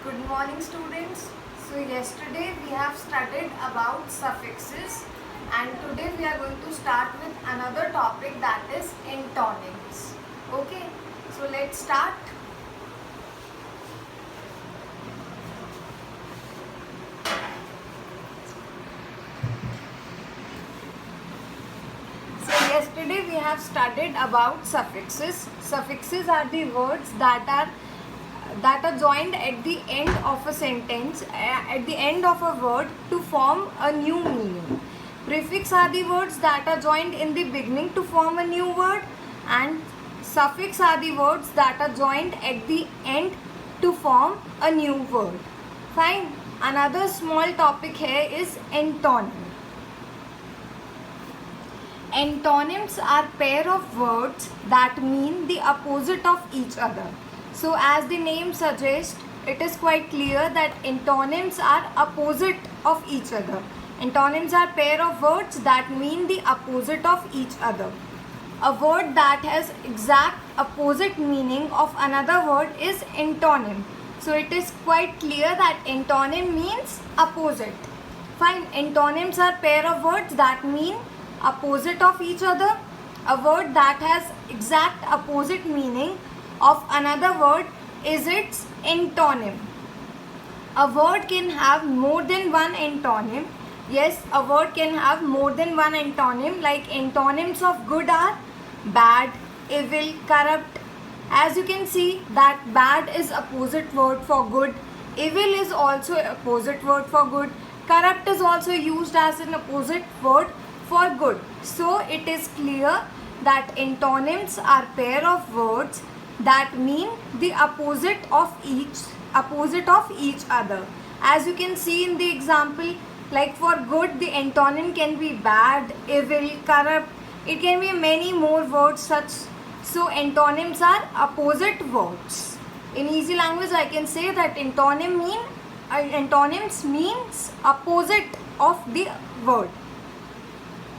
Good morning, students. So yesterday we have studied about suffixes, and today we are going to start with another topic, that is antonyms. Okay, so let's start. So yesterday we have studied about suffixes. Suffixes are the words that are joined at the end of a sentence, at the end of a word, to form a new meaning. Prefix are the words that are joined in the beginning to form a new word, and suffix are the words that are joined at the end to form a new word. Fine. Another small topic here is antonym. Antonyms are pair of words that mean the opposite of each other. So as the name suggests, it is quite clear that antonyms are opposite of each other. Antonyms are pair of words that mean the opposite of each other. A word that has exact opposite meaning of another word is antonym. So it is quite clear that antonym means opposite. Fine. Antonyms are pair of words that mean opposite of each other. A word that has exact opposite meaning of another word is its antonym. A word can have more than one antonym. Yes, a word can have more than one antonym, like antonyms of good are bad, evil, corrupt. As you can see that bad is opposite word for good, evil is also opposite word for good, corrupt is also used as an opposite word for good. So it is clear that antonyms are pair of words that mean the opposite of each other. As you can see in the example, like for good, the antonym can be bad, evil, corrupt. It can be many more words such. So antonyms are opposite words. In easy language, I can say that antonyms means opposite of the word.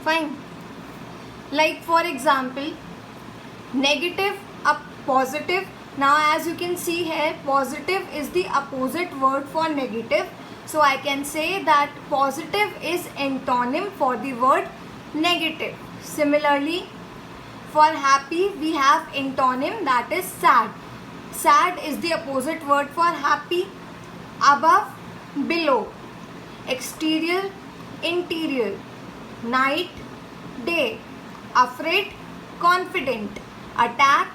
Fine. Like for example, negative, positive. Now as you can see here, positive is the opposite word for negative. So I can say that positive is antonym for the word negative. Similarly, for happy we have antonym, that is sad. Sad is the opposite word for happy. Above, below. Exterior, interior. Night, day. Afraid, confident. Attack,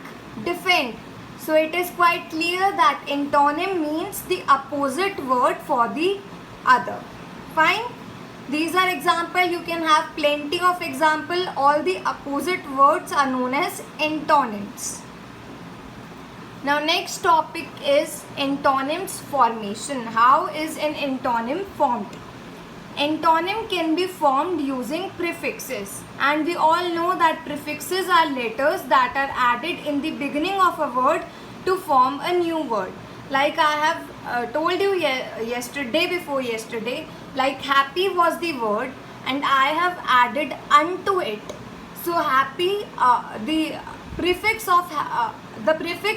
defend. So it is quite clear that antonym means the opposite word for the other. Fine. These are example. You can have plenty of example. All the opposite words are known as antonyms. Now next topic is antonyms formation. How is an antonym formed? Antonym can be formed using prefixes, and we all know that prefixes are letters that are added in the beginning of a word to form a new word. Like I have told you yesterday, before yesterday, like happy was the word and I have added unto it. So happy, the prefix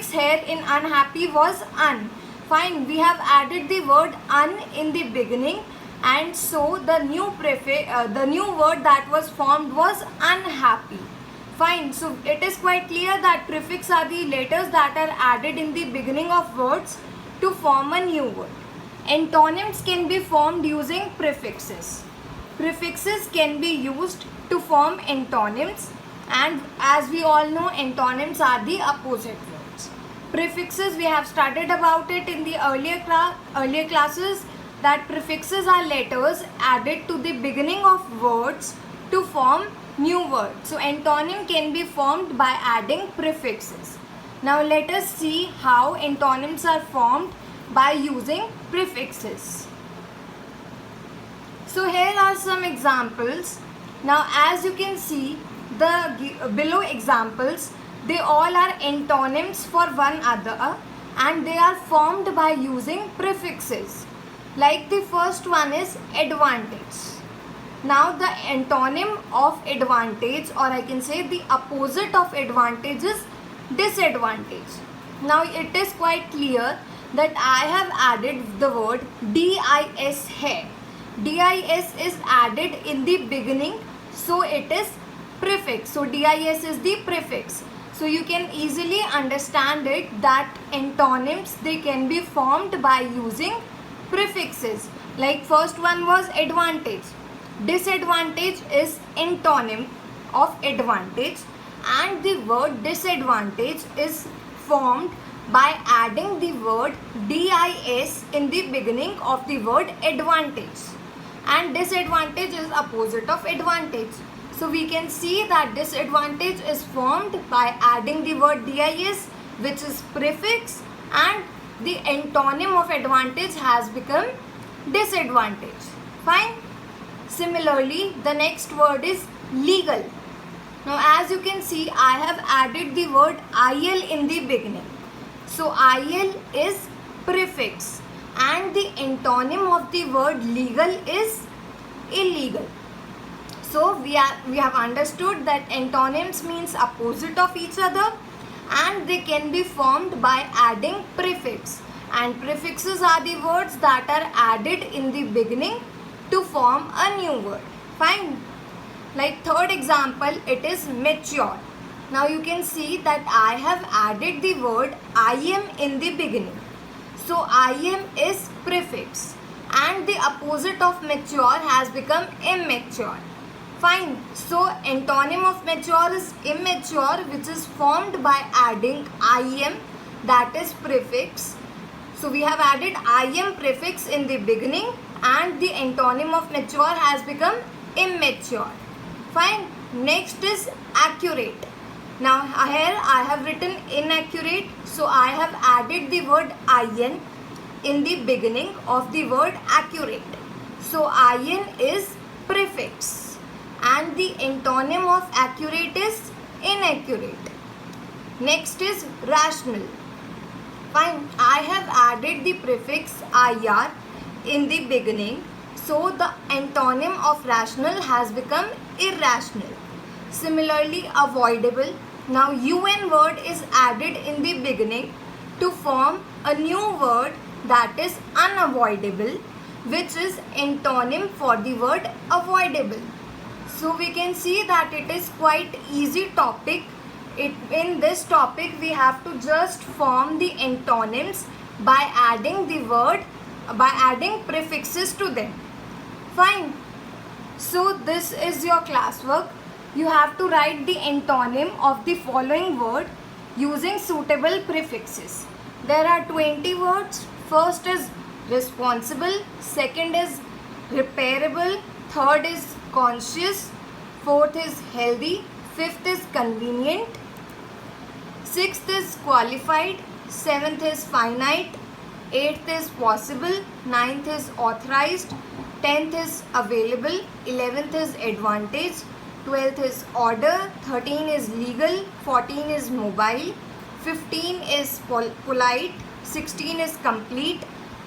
here in unhappy was un. Fine, we have added the word un in the beginning, and so the new word that was formed was unhappy. Fine. So it is quite clear that prefix are the letters that are added in the beginning of words to form a new word. Antonyms can be formed using prefixes. Prefixes can be used to form antonyms, and as we all know, antonyms are the opposite words. Prefixes, we have studied about it in the earlier classes, that prefixes are letters added to the beginning of words to form new words. So antonym can be formed by adding prefixes. Now let us see how antonyms are formed by using prefixes. So here are some examples. Now as you can see, the below examples, they all are antonyms for one another, and they are formed by using prefixes. Like the first one is advantage. Now the antonym of advantage, or I can say the opposite of advantage, is disadvantage. Now it is quite clear that I have added the word dis here. Dis is added in the beginning, so it is prefix. So dis is the prefix. So you can easily understand it that antonyms, they can be formed by using prefixes. Like first one was advantage. Disadvantage is antonym of advantage, and the word disadvantage is formed by adding the word dis in the beginning of the word advantage, and disadvantage is opposite of advantage. So we can see that disadvantage is formed by adding the word dis, which is prefix, and the antonym of advantage has become disadvantage. Fine. Similarly, the next word is legal. Now as you can see, I have added the word il in the beginning. So il is prefix, and the antonym of the word legal is illegal. So we have understood that antonyms means opposite of each other, and they can be formed by adding prefix, and prefixes are the words that are added in the beginning to form a new word. Fine. Like third example, it is mature. Now you can see that I have added the word im in the beginning. So im is prefix, and the opposite of mature has become immature. Fine. So antonym of mature is immature, which is formed by adding im, that is prefix. So we have added im prefix in the beginning, and the antonym of mature has become immature. Fine. Next is accurate. Now here I have written inaccurate, so I have added the word in the beginning of the word accurate. So in is prefix, and the antonym of accurate is inaccurate. Next is rational. Fine. I have added the prefix ir in the beginning, so the antonym of rational has become irrational. Similarly, avoidable. Now un word is added in the beginning to form a new word, that is unavoidable, which is antonym for the word avoidable. So we can see that it is quite easy topic. In this topic we have to just form the antonyms by adding prefixes to them. Fine. So this is your classwork. You have to write the antonym of the following word using suitable prefixes. There are 20 words. First is responsible, second is repairable, third is conscious, fourth is healthy, fifth is convenient, sixth is qualified, seventh is finite, eighth is possible, ninth is authorized, 10th is available, 11th is advantage, 12th is order, 13 is legal, 14 is mobile, 15 is polite, 16 is complete,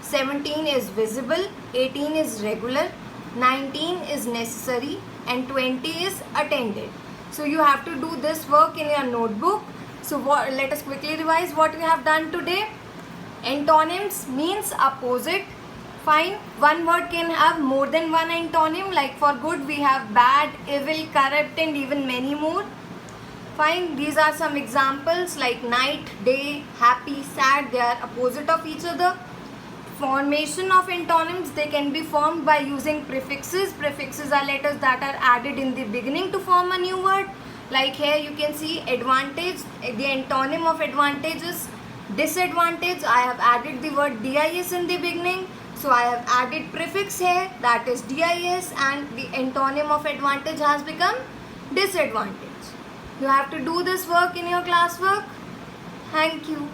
17 is visible, 18 is regular, 19 is necessary, and 20 is attended. So you have to do this work in your notebook. So let us quickly revise what we have done today. Antonyms means opposite. Fine. One word can have more than one antonym. Like for good we have bad, evil, corrupt, and even many more. Fine. These are some examples like night, day, happy, sad. They are opposite of each other. Formation of antonyms, they can be formed by using prefixes. Prefixes are letters that are added in the beginning to form a new word. Like here you can see advantage. The antonym of advantage is disadvantage. I have added the word dis in the beginning. So I have added prefix here, that is dis, and the antonym of advantage has become disadvantage. You have to do this work in your classwork. Thank you.